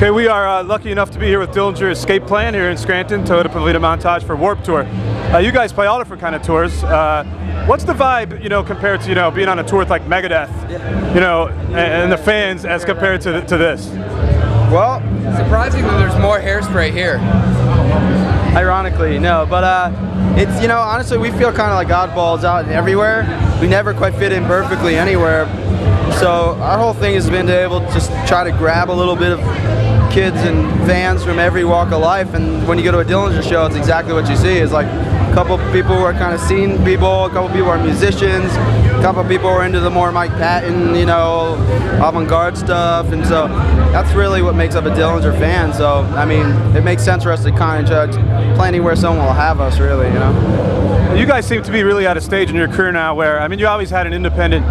Okay, we are lucky enough to be here with Dillinger Escape Plan here in Scranton, Toyota Pavilion Montage for Warped Tour. You guys play all different kind of tours. What's the vibe, compared to, being on a tour with like Megadeth, and the fans as compared to this? Well, surprisingly, there's more hairspray here. Ironically, no, but it's, honestly, we feel kind of like oddballs out everywhere. We never quite fit in perfectly anywhere. So our whole thing has been to able to just try to grab a little bit of kids and fans from every walk of life, and when you go to a Dillinger show, it's exactly what you see. It's like a couple people who are kind of scene people, a couple people who are musicians, a couple people who are into the more Mike Patton, avant-garde stuff, and so that's really what makes up a Dillinger fan. So, I mean, it makes sense for us to kind of play anywhere someone will have us, really, You guys seem to be really at a stage in your career now where, you always had an independent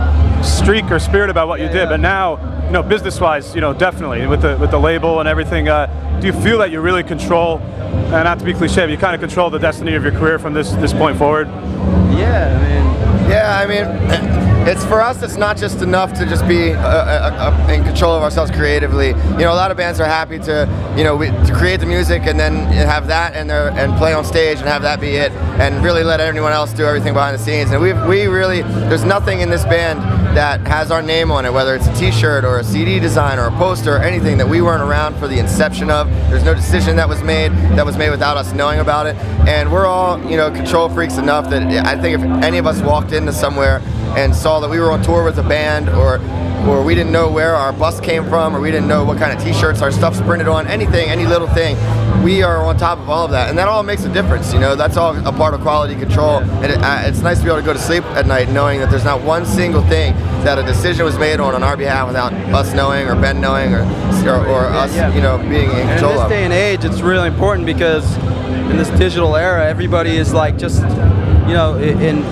streak or spirit about what you did, but now, business-wise, definitely with the label and everything. Do you feel that you really control, not to be cliche, but you kind of control the destiny of your career from this point forward? Yeah, I mean, it's for us. It's not just enough to just be in control of ourselves creatively. A lot of bands are happy to, to create the music and then have that and play on stage and have that be it, and really let anyone else do everything behind the scenes. And we really, there's nothing in this band that has our name on it, whether it's a t-shirt or a CD design or a poster or anything that we weren't around for the inception of. There's no decision that was made without us knowing about it. And we're all, control freaks enough that I think if any of us walked into somewhere and saw that we were on tour with a band, or we didn't know where our bus came from, or we didn't know what kind of t-shirts our stuff's printed on, anything, any little thing, we are on top of all of that, and that all makes a difference. That's all a part of quality control, and it's nice to be able to go to sleep at night knowing that there's not one single thing that a decision was made on our behalf without us knowing, or Ben knowing, or us, being in control of. In this day and age, it's really important because in this digital era, everybody is like just,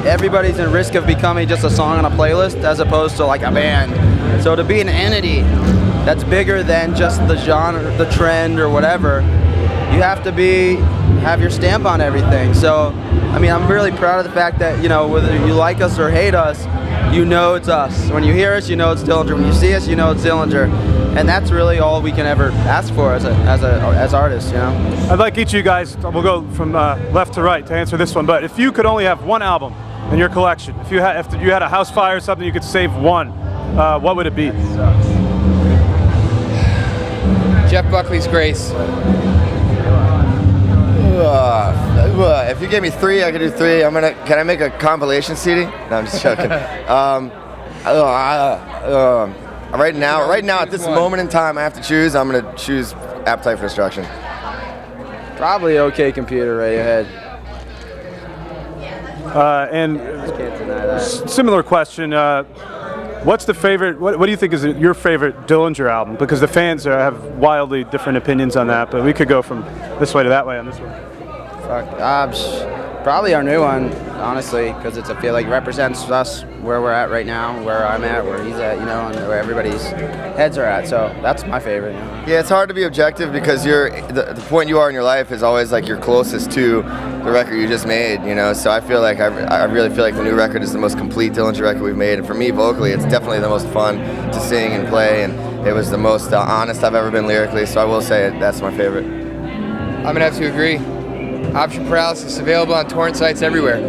everybody's in risk of becoming just a song on a playlist as opposed to like a band. So to be an entity that's bigger than just the genre, the trend, or whatever, you have to have your stamp on everything. So, I'm really proud of the fact that, whether you like us or hate us, it's us. When you hear us, it's Dillinger. When you see us, it's Dillinger. And that's really all we can ever ask for as artists, I'd like each of you guys, we'll go from left to right to answer this one, but if you could only have one album in your collection, if you had a house fire or something, you could save one, what would it be? Jeff Buckley's Grace. If you gave me three, I could do three. Can I make a compilation CD? No, I'm just joking. Right now, at this moment in time, I have to choose. I'm gonna choose Appetite for Destruction. Probably OK Computer, Radiohead. And can't deny that. Similar question. What's the favorite? What do you think is your favorite Dillinger album? Because the fans have wildly different opinions on that, but we could go from this way to that way on this one. Probably our new one, honestly, because I feel like it represents us, where we're at right now, where I'm at, where he's at, and where everybody's heads are at. So that's my favorite. Yeah, it's hard to be objective because the point you are in your life is always like you're closest to the record you just made. So I feel like I really feel like the new record is the most complete Dillinger record we've made, and for me, vocally, it's definitely the most fun to sing and play, and it was the most honest I've ever been lyrically. So I will say that's my favorite. I'm gonna have to agree. Option Paralysis available on torrent sites everywhere.